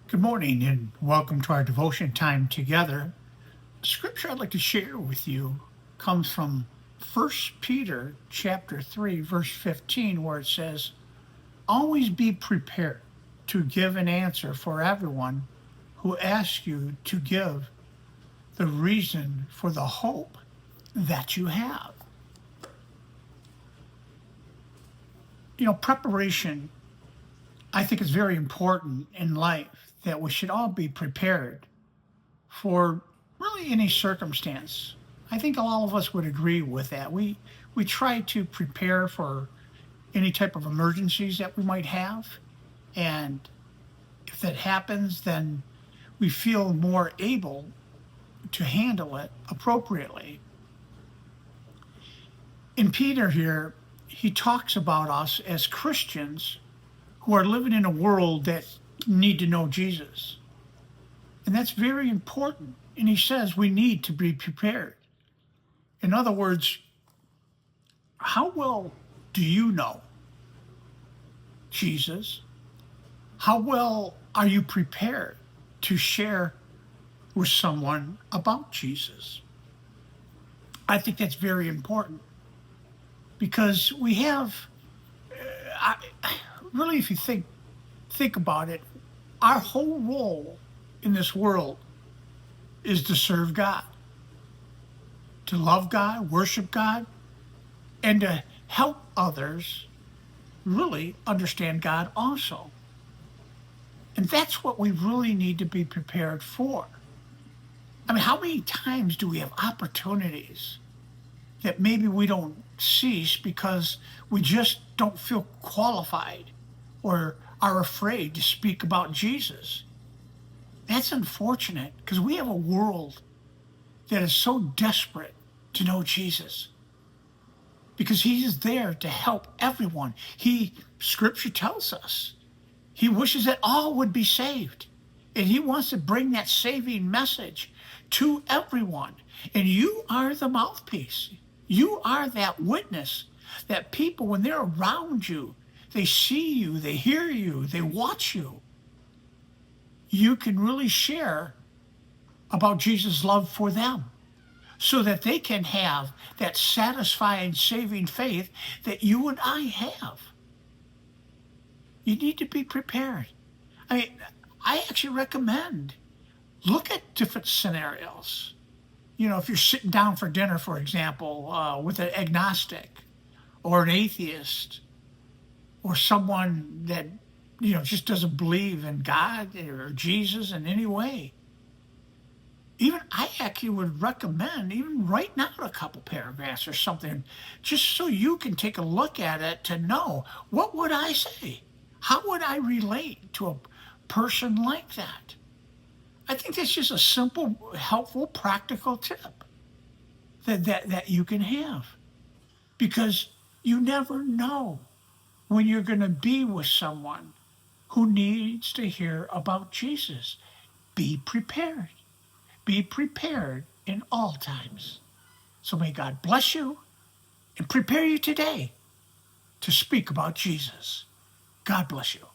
Good morning and welcome to our devotion time together. The scripture I'd like to share with you comes from First Peter chapter 3 verse 15 where it says, "Always be prepared to give an answer for everyone who asks you to give the reason for the hope that you have." Preparation I think is very important in life that we should all be prepared for really any circumstance. I think all of us would agree with that. We try to prepare for any type of emergencies that we might have, and if that happens, then we feel more able to handle it appropriately. In Peter here, he talks about us as Christians who are living in a world that need to know Jesus. And that's very important. And he says we need to be prepared. In other words, how well do you know Jesus? How well are you prepared to share with someone about Jesus? I think that's very important because we have, I, really, if you think about it, our whole role in this world is to serve God, to love God, worship God, and to help others really understand God also. And that's what we really need to be prepared for. I mean, how many times do we have opportunities that maybe we don't seize because we just don't feel qualified or are afraid to speak about Jesus? That's unfortunate because we have a world that is so desperate to know Jesus because he is there to help everyone. Scripture tells us, he wishes that all would be saved. And he wants to bring that saving message to everyone. And you are the mouthpiece. You are that witness that people, when they're around you, they see you, they hear you, they watch you. You can really share about Jesus' love for them so that they can have that satisfying, saving faith that you and I have. You need to be prepared. I mean, I actually recommend look at different scenarios. If you're sitting down for dinner, for example, with an agnostic or an atheist or someone that, just doesn't believe in God or Jesus in any way, even I actually would recommend even writing out a couple paragraphs or something just so you can take a look at it to know what would I say? How would I relate to a person like that? I think that's just a simple, helpful, practical tip that you can have because you never know when you're going to be with someone who needs to hear about Jesus. Be prepared. Be prepared in all times. So may God bless you and prepare you today to speak about Jesus. God bless you.